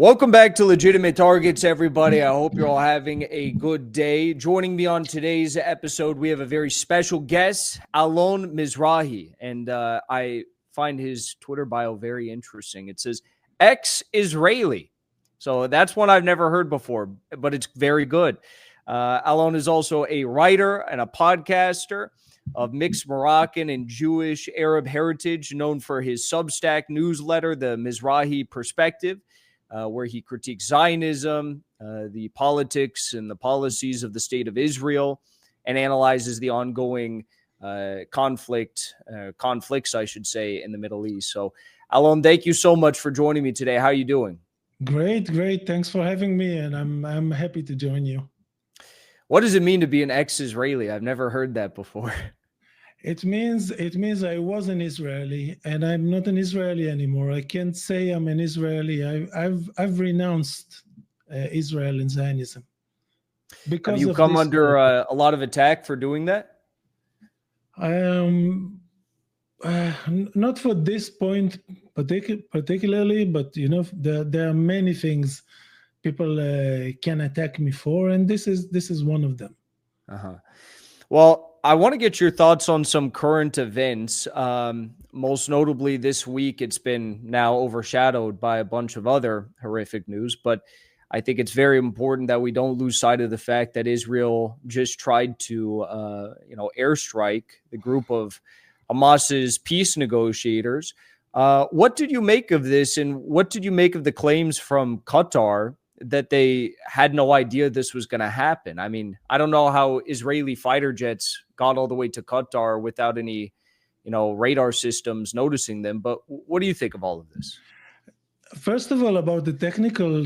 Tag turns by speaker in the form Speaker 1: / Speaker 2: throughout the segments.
Speaker 1: Welcome back to Legitimate Targets, everybody. I hope you're all having a good day. Joining me on today's episode, we have a very special guest, Alon Mizrahi. And I find his Twitter bio very interesting. It says, ex-Israeli. So that's one I've never heard before, but it's very good. Alon is also a writer and a podcaster of mixed Moroccan and Jewish Arab heritage, known for his Substack newsletter, The Mizrahi Perspective, where he critiques Zionism, the politics and the policies of the state of Israel, and analyzes the ongoing conflicts, I should say, in the Middle East. So, Alon, thank you so much for joining me today. How are you doing?
Speaker 2: Great. Thanks for having me, and I'm happy to join you.
Speaker 1: What does it mean to be an ex-Israeli? I've never heard that before.
Speaker 2: It means I was an Israeli, and I'm not an Israeli anymore. I can't say I'm an Israeli. I've renounced Israel and Zionism.
Speaker 1: Have you come under a lot of attack for doing that?
Speaker 2: Not for this point particularly, but there are many things people can attack me for, and this is one of them.
Speaker 1: Well, I want to get your thoughts on some current events. Most notably this week, it's been now overshadowed by a bunch of other horrific news, but I think it's very important that we don't lose sight of the fact that Israel just tried to, airstrike the group of Hamas's peace negotiators. What did you make of this, and what did you make of the claims from Qatar that they had no idea this was going to happen? I mean, I don't know how Israeli fighter jets got all the way to Qatar without any, radar systems noticing them. But what do you think of all of this?
Speaker 2: First of all, about the technical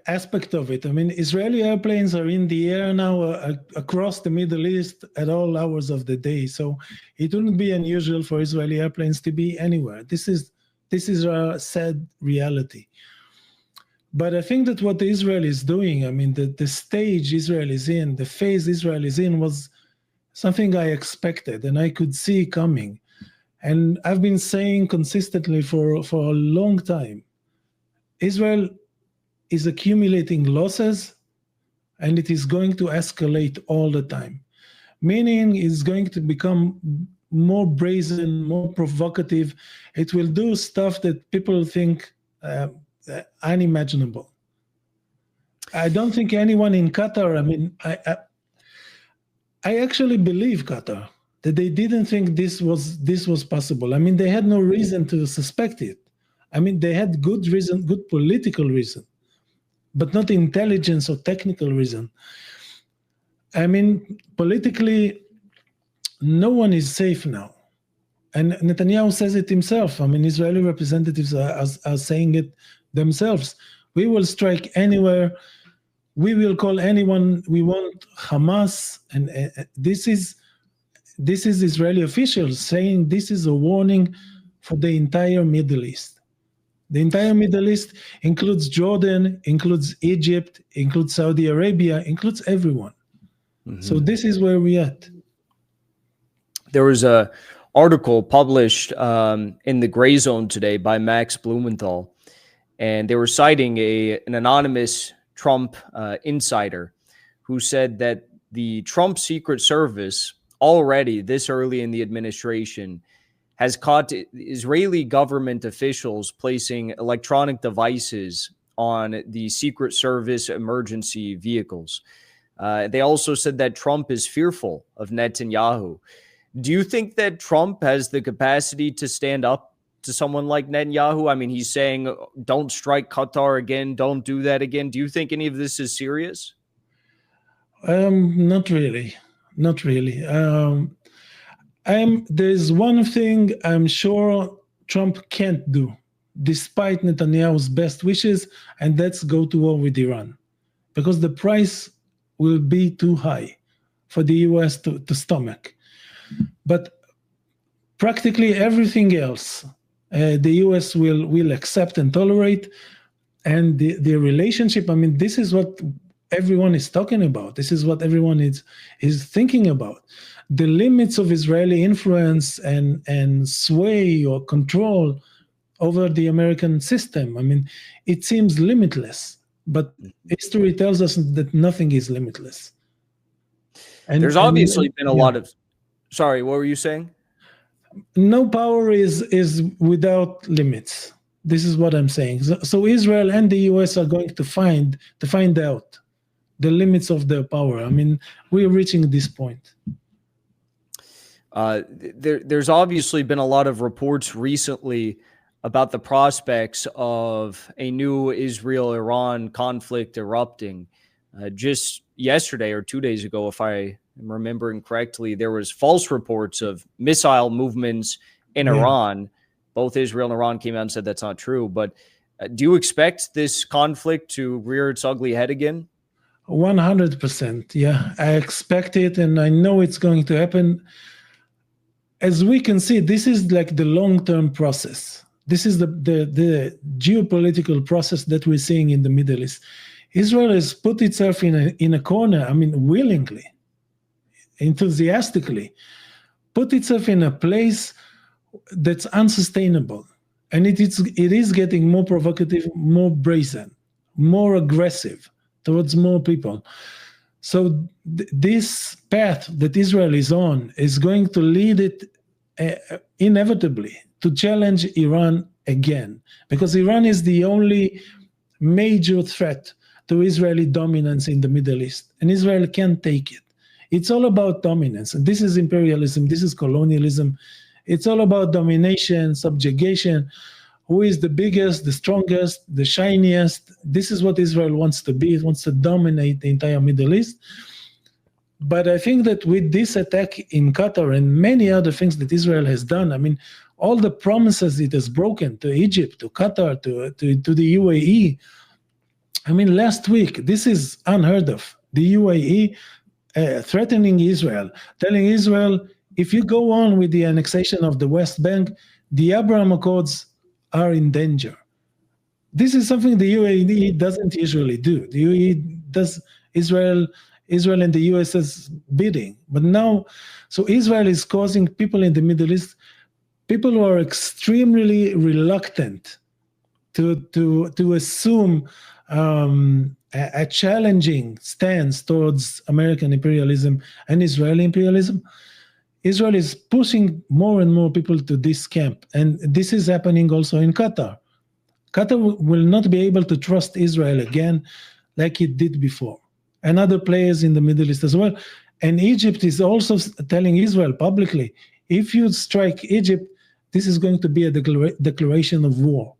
Speaker 2: aspect of it, I mean, Israeli airplanes are in the air now across the Middle East at all hours of the day. So it wouldn't be unusual for Israeli airplanes to be anywhere. This is a sad reality. But I think that what Israel is doing, I mean, the stage Israel is in, the phase Israel is in, was something I expected and I could see coming. And I've been saying consistently for a long time, Israel is accumulating losses and it is going to escalate all the time. Meaning it's going to become more brazen, more provocative. It will do stuff that people think unimaginable. I don't think anyone in Qatar, I mean, I actually believe Qatar, that they didn't think this was possible. I mean, they had no reason to suspect it. I mean, they had good reason, good political reason, but not intelligence or technical reason. I mean, politically, no one is safe now. And Netanyahu says it himself. I mean, Israeli representatives are saying it themselves. We will strike anywhere. We will call anyone we want Hamas. And this is Israeli officials saying this is a warning for the entire Middle East. The entire Middle East includes Jordan, includes Egypt, includes Saudi Arabia, includes everyone. Mm-hmm. So this is where we're at.
Speaker 1: There was a article published in the Gray Zone today by Max Blumenthal, and they were citing an anonymous Trump insider who said that the Trump Secret Service already this early in the administration has caught Israeli government officials placing electronic devices on the Secret Service emergency vehicles. They also said that Trump is fearful of Netanyahu. Do you think that Trump has the capacity to stand up to someone like Netanyahu? I mean, he's saying, don't strike Qatar again, don't do that again. Do you think any of this is serious?
Speaker 2: Not really. There's one thing I'm sure Trump can't do, despite Netanyahu's best wishes, and that's go to war with Iran, because the price will be too high for the U.S. to stomach. But practically everything else, the U.S. will accept and tolerate, and the relationship, I mean, this is what everyone is talking about. This is what everyone is thinking about. The limits of Israeli influence and sway or control over the American system. I mean, it seems limitless, but history tells us that nothing is limitless.
Speaker 1: There's obviously been a lot of, sorry, what were you saying?
Speaker 2: No power is without limits. This is what I'm saying. So Israel and the US are going to find out the limits of their power. I mean, we're reaching this point.
Speaker 1: There's obviously been a lot of reports recently about the prospects of a new Israel-Iran conflict erupting. Just yesterday or 2 days ago, if I am remembering correctly, there was false reports of missile movements in Iran. Both Israel and Iran came out and said that's not true. But do you expect this conflict to rear its ugly head again?
Speaker 2: 100%. Yeah, I expect it, and I know it's going to happen. As we can see, this is like the long-term process. This is the geopolitical process that we're seeing in the Middle East. Israel has put itself in a corner, I mean, willingly, enthusiastically, put itself in a place that's unsustainable. And it is getting more provocative, more brazen, more aggressive towards more people. So this path that Israel is on is going to lead it inevitably to challenge Iran again, because Iran is the only major threat to Israeli dominance in the Middle East, and Israel can't take it. It's all about dominance, and this is imperialism, this is colonialism. It's all about domination, subjugation. Who is the biggest, the strongest, the shiniest? This is what Israel wants to be. It wants to dominate the entire Middle East. But I think that with this attack in Qatar and many other things that Israel has done, I mean, all the promises it has broken to Egypt, to Qatar, to the UAE. I mean, last week, this is unheard of. The UAE threatening Israel, telling Israel, if you go on with the annexation of the West Bank, the Abraham Accords are in danger. This is something the UAE doesn't usually do. The UAE does Israel and the US's bidding. But now, so Israel is causing people in the Middle East, people who are extremely reluctant to assume a challenging stance towards American imperialism and Israeli imperialism. Israel is pushing more and more people to this camp. And this is happening also in Qatar. Qatar will not be able to trust Israel again like it did before. And other players in the Middle East as well. And Egypt is also telling Israel publicly, if you strike Egypt, this is going to be a declaration of war.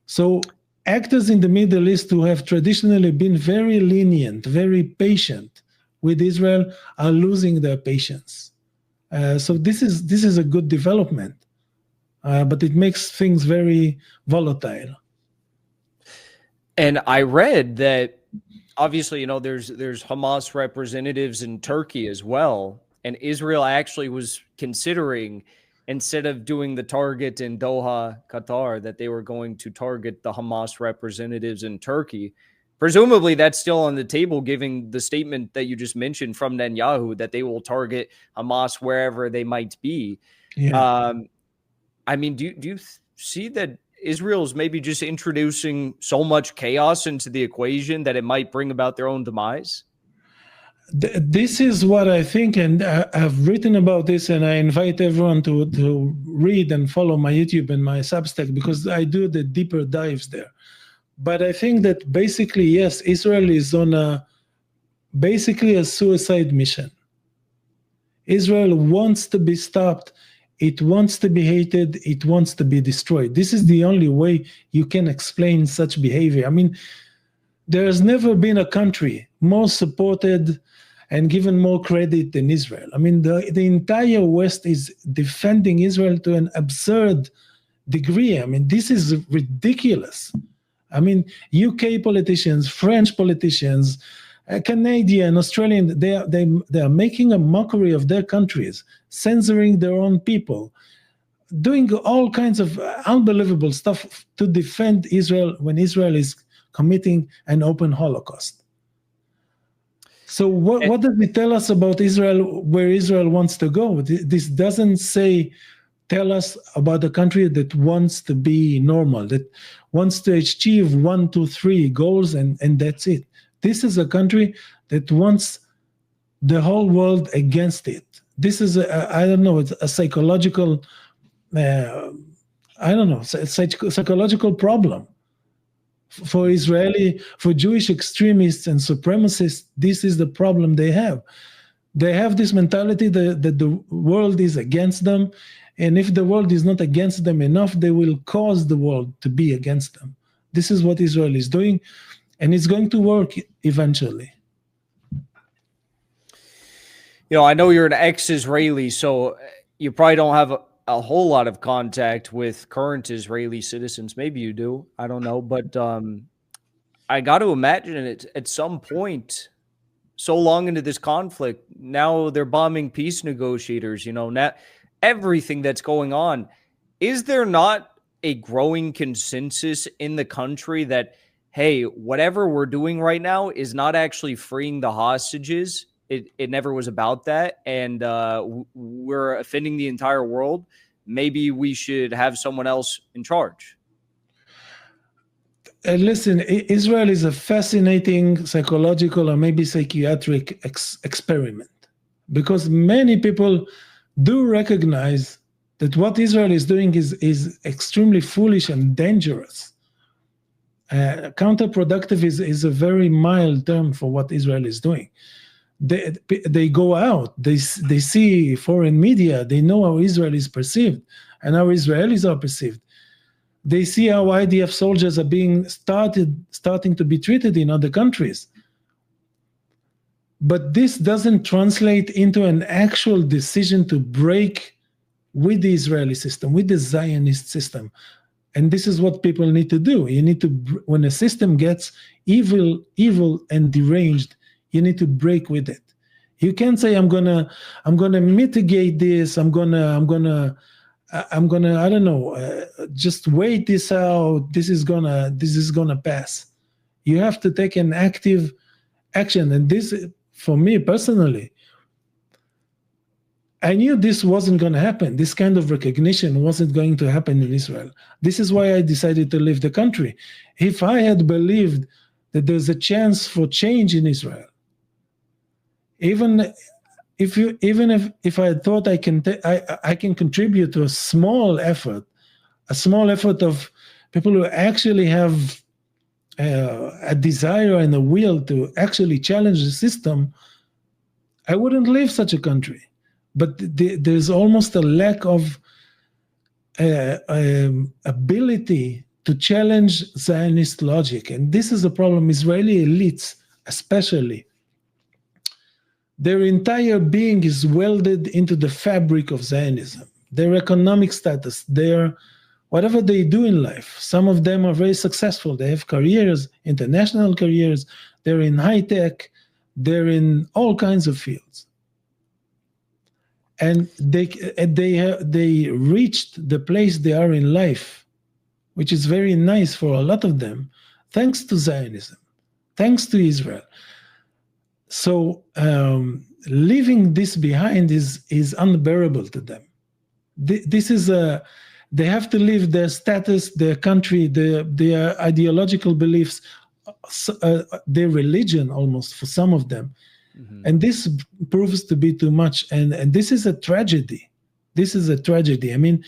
Speaker 2: So actors in the Middle East who have traditionally been very lenient, very patient with Israel are losing their patience. So this is a good development, but it makes things very volatile.
Speaker 1: And I read that obviously, you know, there's Hamas representatives in Turkey as well, and Israel actually was considering, instead of doing the target in Doha, Qatar, that they were going to target the Hamas representatives in Turkey. Presumably that's still on the table, given the statement that you just mentioned from Netanyahu that they will target Hamas wherever they might be. Yeah. I mean, do you see that Israel's maybe just introducing so much chaos into the equation that it might bring about their own demise?
Speaker 2: This is what I think, and I've written about this, and I invite everyone to read and follow my YouTube and my Substack, because I do the deeper dives there. But I think that basically, yes, Israel is on basically a suicide mission. Israel wants to be stopped. It wants to be hated. It wants to be destroyed. This is the only way you can explain such behavior. I mean, there has never been a country more supported and given more credit than Israel. I mean, the entire West is defending Israel to an absurd degree. I mean, this is ridiculous. I mean, UK politicians, French politicians, Canadian, Australian, they are making a mockery of their countries, censoring their own people, doing all kinds of unbelievable stuff to defend Israel when Israel is committing an open Holocaust. So what does it tell us about Israel, where Israel wants to go? This doesn't say tell us about a country that wants to be normal, that wants to achieve 1, 2, 3 goals, and that's it. This is a country that wants the whole world against it. This is I don't know, it's a psychological, psychological problem for Jewish extremists and supremacists. This is the problem they have. They have this mentality that the world is against them, and if the world is not against them enough, they will cause the world to be against them. This is what Israel is doing, and it's going to work eventually.
Speaker 1: I know you're an ex-Israeli, so you probably don't have a whole lot of contact with current Israeli citizens. Maybe you do. I don't know. But I got to imagine it at some point, so long into this conflict, now they're bombing peace negotiators, now everything that's going on. Is there not a growing consensus in the country that, hey, whatever we're doing right now is not actually freeing the hostages? It never was about that. And we're offending the entire world. Maybe we should have someone else in charge.
Speaker 2: Listen, Israel is a fascinating psychological or maybe psychiatric experiment, because many people do recognize that what Israel is doing is extremely foolish and dangerous. Counterproductive is a very mild term for what Israel is doing. They go out, they see foreign media, they know how Israel is perceived and how Israelis are perceived. They see how IDF soldiers are being starting to be treated in other countries. But this doesn't translate into an actual decision to break with the Israeli system, with the Zionist system. And this is what people need to do. You need to, when a system gets evil and deranged, you need to break with it. You can't say I'm gonna mitigate this. I'm gonna I don't know, just wait this out. This is gonna pass. You have to take an active action. And this, for me personally, I knew this wasn't going to happen. This kind of recognition wasn't going to happen in Israel. This is why I decided to leave the country. If I had believed that there's a chance for change in Israel, even if I had thought I can contribute to a small effort of people who actually have a desire and a will to actually challenge the system, I wouldn't leave such a country. But there's almost a lack of ability to challenge Zionist logic. And this is a problem. Israeli elites, especially, their entire being is welded into the fabric of Zionism. Their economic status, whatever they do in life. Some of them are very successful. They have careers, international careers. They're in high tech. They're in all kinds of fields. And they reached the place they are in life, which is very nice for a lot of them, thanks to Zionism, thanks to Israel. So leaving this behind is unbearable to them. They have to leave their status, their country, their ideological beliefs, their religion almost for some of them. Mm-hmm. And this proves to be too much. And this is a tragedy. This is a tragedy. I mean,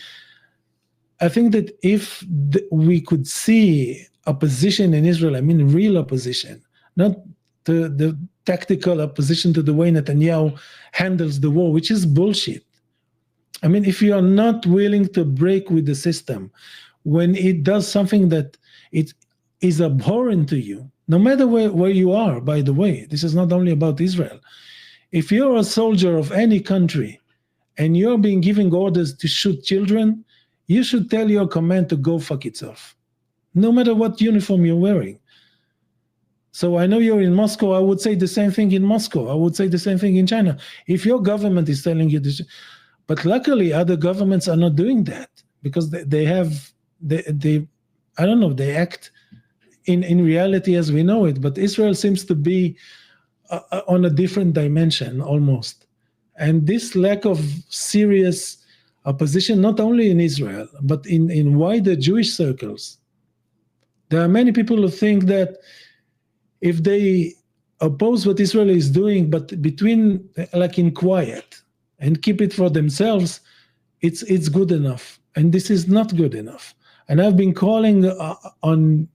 Speaker 2: I think that if we could see opposition in Israel, I mean real opposition, not the tactical opposition to the way Netanyahu handles the war, which is bullshit. I mean, if you are not willing to break with the system, when it does something that it is abhorrent to you, no matter where you are, by the way, this is not only about Israel. If you're a soldier of any country and you're being given orders to shoot children, you should tell your command to go fuck itself, no matter what uniform you're wearing. So I know you're in Moscow. I would say the same thing in Moscow. I would say the same thing in China. If your government is telling you this, but luckily other governments are not doing that because they act in reality as we know it. But Israel seems to be on a different dimension almost. And this lack of serious opposition, not only in Israel, but in wider Jewish circles. There are many people who think that if they oppose what Israel is doing, but between, like in quiet, and keep it for themselves, it's good enough. And this is not good enough. And I've been calling on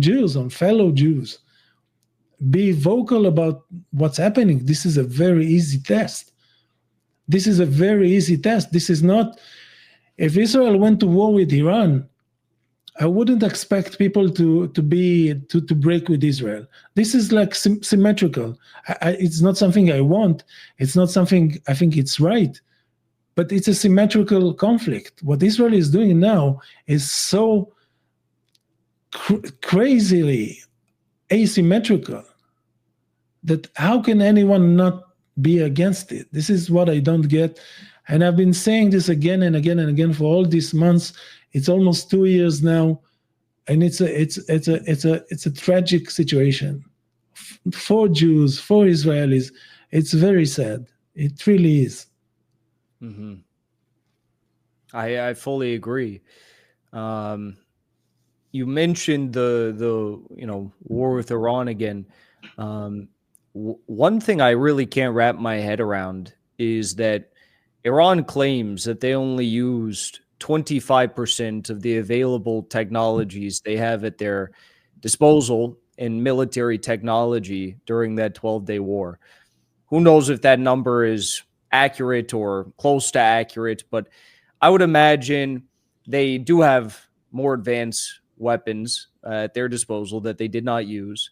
Speaker 2: Jews, on fellow Jews, be vocal about what's happening. This is a very easy test. This is a very easy test. This is not, if Israel went to war with Iran, I wouldn't expect people to break with Israel. This is like symmetrical. It's not something I want. It's not something I think it's right. But it's a symmetrical conflict. What Israel is doing now is so crazily asymmetrical that how can anyone not be against it? This is what I don't get. And I've been saying this again and again and again for all these months. It's almost 2 years now, and it's a tragic situation for Jews, for Israelis. It's very sad. It really is.
Speaker 1: Mm-hmm. I fully agree. You mentioned the war with Iran again. One thing I really can't wrap my head around is that Iran claims that they only used 25% of the available technologies they have at their disposal in military technology during that 12-day war. Who knows if that number is accurate or close to accurate, but I would imagine they do have more advanced weapons at their disposal that they did not use.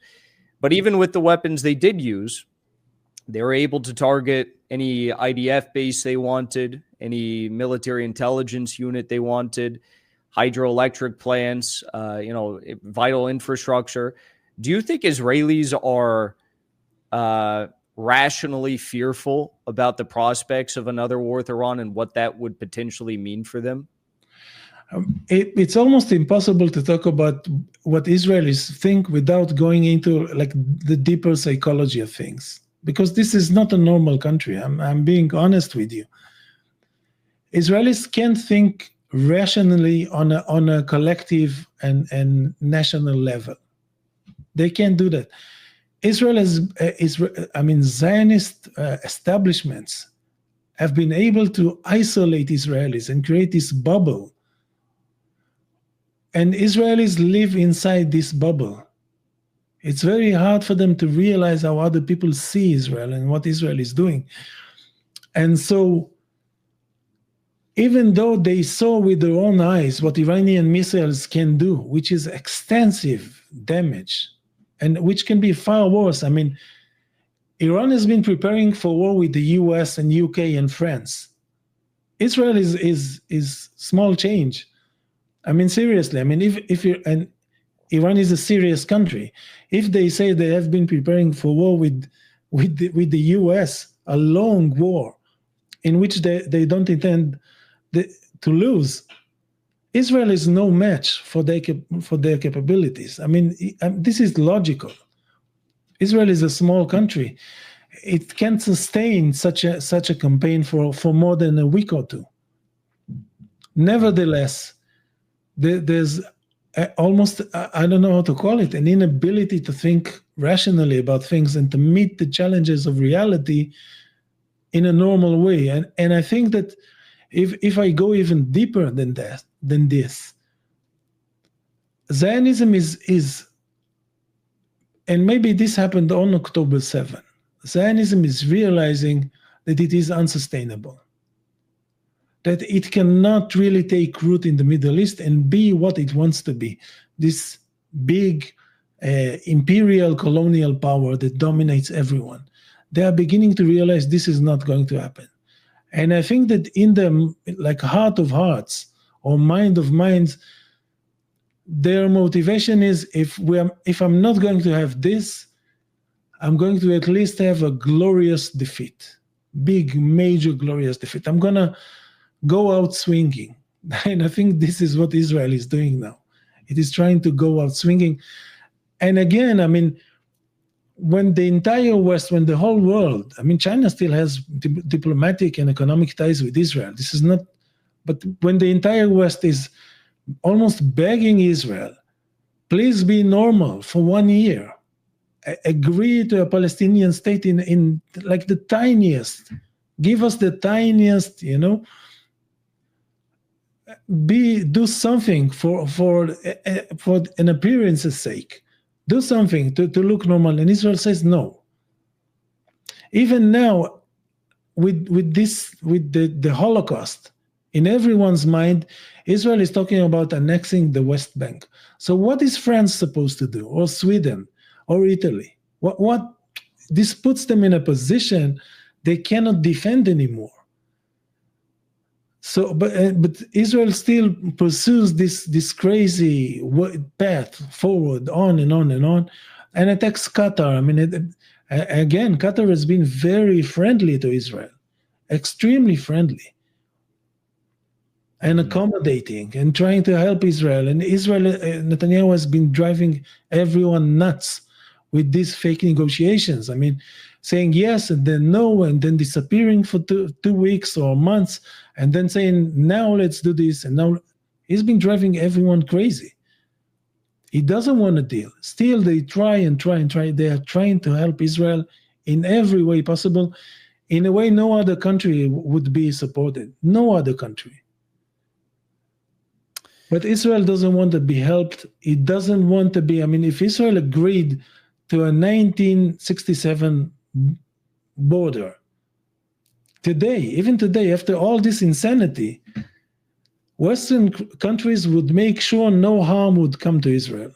Speaker 1: But even with the weapons they did use, they were able to target any IDF base they wanted, any military intelligence unit they wanted, hydroelectric plants, vital infrastructure. Do you think Israelis are rationally fearful about the prospects of another war with Iran and what that would potentially mean for them?
Speaker 2: It's almost impossible to talk about what Israelis think without going into like the deeper psychology of things, because this is not a normal country. I'm being honest with you. Israelis can't think rationally on a collective and national level. They can't do that. Zionist establishments have been able to isolate Israelis and create this bubble. And Israelis live inside this bubble. It's very hard for them to realize how other people see Israel and what Israel is doing. And so, even though they saw with their own eyes what Iranian missiles can do, which is extensive damage, and which can be far worse. I mean, Iran has been preparing for war with the US and UK and France. Israel is small change. I mean, seriously. I mean, if Iran is a serious country. If they say they have been preparing for war with the US, a long war, in which they don't intend to lose, Israel is no match for their capabilities. I mean, this is logical. Israel is a small country. It can't sustain such a campaign for more than a week or two. Nevertheless, there's almost, I don't know how to call it, an inability to think rationally about things and to meet the challenges of reality in a normal way. And I think that if I go even deeper than this, Zionism is, and maybe this happened on October 7, Zionism is realizing that it is unsustainable, that it cannot really take root in the Middle East and be what it wants to be, this big imperial colonial power that dominates everyone. They are beginning to realize this is not going to happen. And I think that in the heart of hearts or mind of minds, their motivation is if I'm not going to have this, I'm going to at least have a glorious defeat, big, major, glorious defeat. I'm going to go out swinging. And I think this is what Israel is doing now. It is trying to go out swinging. And again, I mean, when the entire West, when the whole world, I mean, China still has diplomatic and economic ties with Israel. This is not But when the entire West is almost begging Israel, please be normal for 1 year, agree to a Palestinian state in like the tiniest, give us the tiniest, do something for an appearance's sake, do something to look normal. And Israel says no. Even now, with the Holocaust in everyone's mind, Israel is talking about annexing the West Bank. So what is France supposed to do, or Sweden, or Italy? What this puts them in a position they cannot defend anymore. So, but Israel still pursues this crazy path forward, on and on and on, and attacks Qatar. I mean, again, Qatar has been very friendly to Israel, extremely friendly, and accommodating, and trying to help Israel. And Netanyahu has been driving everyone nuts with these fake negotiations. I mean, saying yes and then no, and then disappearing for two weeks or months, and then saying, now let's do this. And now he's been driving everyone crazy. He doesn't want to deal. Still, they try and try and try. They are trying to help Israel in every way possible, in a way no other country would be supported. No other country. But Israel doesn't want to be helped. It doesn't want to be, I mean, if Israel agreed to a 1967 border, today, even today, after all this insanity, Western countries would make sure no harm would come to Israel.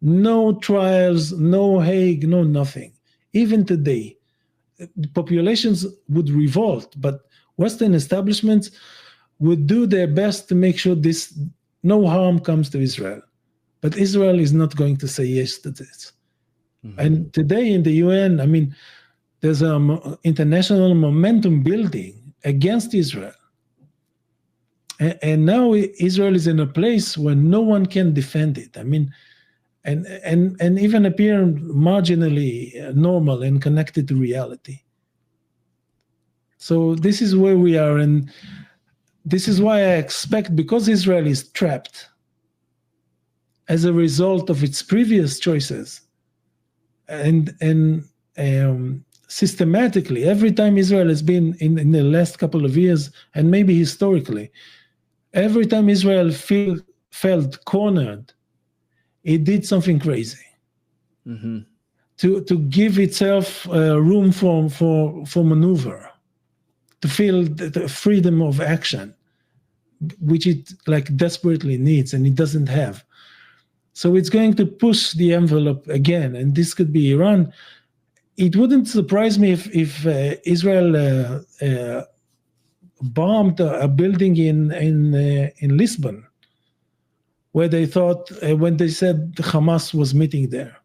Speaker 2: No trials, no Hague, no nothing. Even today, populations would revolt, but Western establishments would do their best to make sure no harm comes to Israel. But Israel is not going to say yes to this. Mm-hmm. And today in the UN, I mean, there's an international momentum building against Israel. And now Israel is in a place where no one can defend it. I mean, and even appear marginally normal and connected to reality. So this is where we are, and this is why I expect, because Israel is trapped as a result of its previous choices, and systematically, every time Israel has been in the last couple of years, and maybe historically, every time Israel felt cornered, it did something crazy to give itself room for maneuver, to feel the freedom of action, which it like desperately needs and it doesn't have. So it's going to push the envelope again, and this could be Iran. It wouldn't surprise me if Israel bombed a building in Lisbon, where they thought, when they said Hamas was meeting there,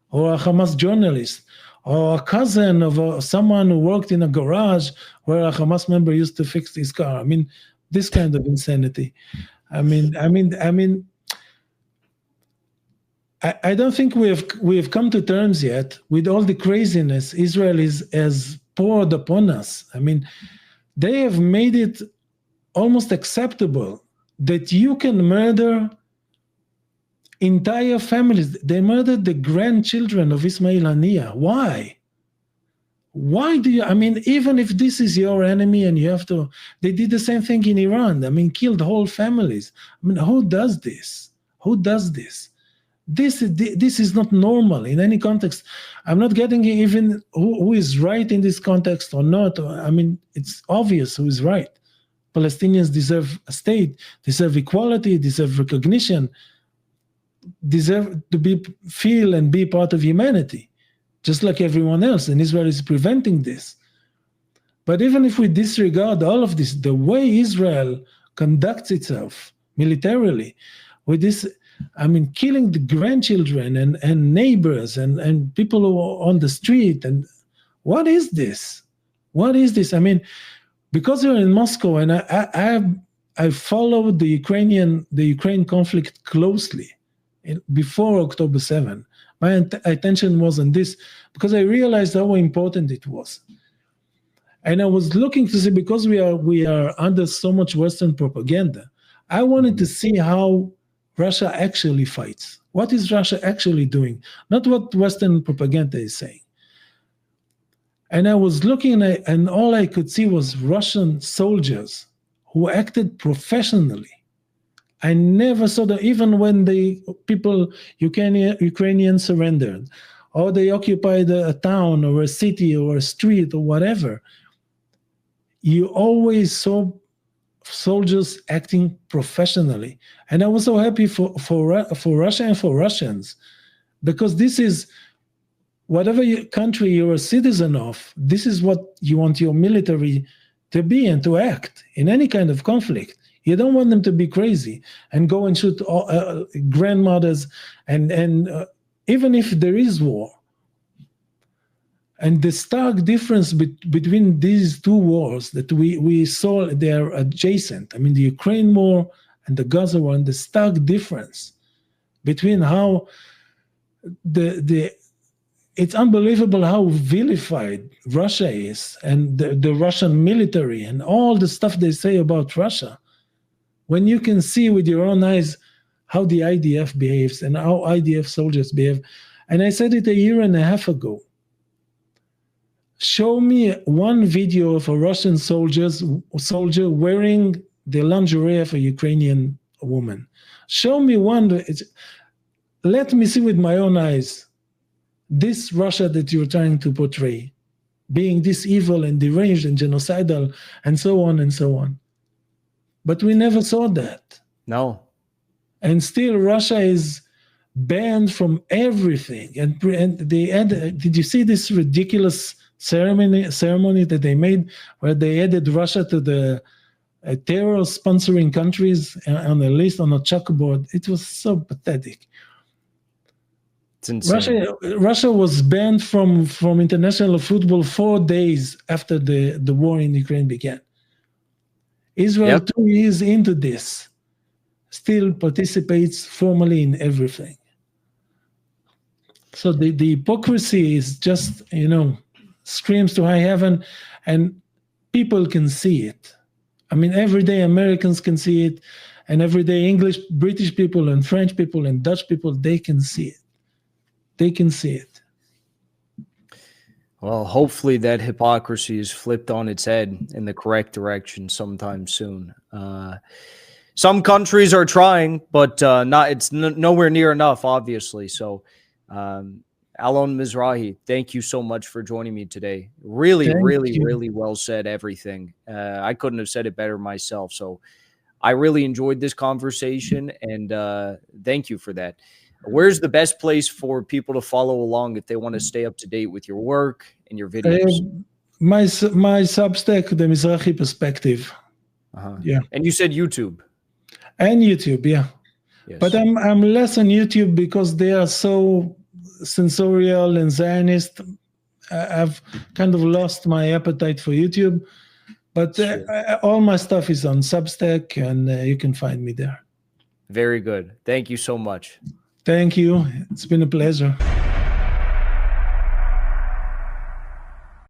Speaker 2: or a Hamas journalist, or a cousin of someone who worked in a garage where a Hamas member used to fix his car. I mean, this kind of insanity. I don't think we have come to terms yet with all the craziness Israel has poured upon us. I mean, they have made it almost acceptable that you can murder entire families. They murdered the grandchildren of Ismail Haniyeh. Why? Why do you, I mean, even if this is your enemy and you have to, they did the same thing in Iran. I mean, killed whole families. I mean, who does this? Who does this? This is not normal in any context. I'm not getting even who is right in this context or not. I mean, it's obvious who is right. Palestinians deserve a state, deserve equality, deserve recognition, deserve to feel and be part of humanity, just like everyone else. And Israel is preventing this. But even if we disregard all of this, the way Israel conducts itself militarily, with this, I mean, killing the grandchildren and neighbors and people who are on the street. And what is this? What is this? I mean, because you're in Moscow, and I followed the Ukraine conflict closely before October 7. My attention was on this because I realized how important it was. And I was looking to see, because we are under so much Western propaganda, I wanted to see how Russia actually fights. What is Russia actually doing? Not what Western propaganda is saying. And I was looking, and all I could see was Russian soldiers who acted professionally. I never saw that, even when Ukrainians surrendered, or they occupied a town or a city or a street or whatever. You always saw soldiers acting professionally. And I was so happy for Russia and for Russians, because this is, whatever country you're a citizen of, this is what you want your military to be and to act in any kind of conflict. You don't want them to be crazy and go and shoot grandmothers, and even if there is war. And the stark difference between these two wars that we saw, they're adjacent. I mean, the Ukraine war and the Gaza war, and the stark difference between how it's unbelievable how vilified Russia is, and the Russian military and all the stuff they say about Russia, when you can see with your own eyes how the IDF behaves and how IDF soldiers behave. And I said it a year and a half ago. Show me one video of a Russian soldier wearing the lingerie of a Ukrainian woman. Show me one. Let me see with my own eyes this Russia that you're trying to portray, being this evil and deranged and genocidal and so on and so on. But we never saw that.
Speaker 1: No.
Speaker 2: And still Russia is banned from everything. And they added, did you see this ridiculous ceremony that they made, where they added Russia to the terror sponsoring countries on a list, on a chalkboard? It was so pathetic.
Speaker 1: It's insane.
Speaker 2: Russia was banned from international football 4 days after the war in Ukraine began. Israel, 2 years into this, still participates formally in everything. So the hypocrisy is just, screams to high heaven, and people can see it. I mean, everyday Americans can see it, and everyday English, British people and French people and Dutch people, they can see it. They can see it.
Speaker 1: Well, hopefully that hypocrisy is flipped on its head in the correct direction sometime soon. Some countries are trying, but it's nowhere near enough, obviously. So, Alon Mizrahi, thank you so much for joining me today. Really well said, everything. I couldn't have said it better myself. So I really enjoyed this conversation, and thank you for that. Where's the best place for people to follow along if they want to stay up to date with your work and your videos?
Speaker 2: My Substack, The Mizrahi Perspective. Yeah.
Speaker 1: And you said YouTube.
Speaker 2: And YouTube, yeah.
Speaker 1: Yes.
Speaker 2: But I'm less on YouTube because they are so sensorial and Zionist. I've kind of lost my appetite for YouTube. But all my stuff is on Substack, and you can find me there.
Speaker 1: Very good. Thank you so much.
Speaker 2: Thank you. It's been a pleasure.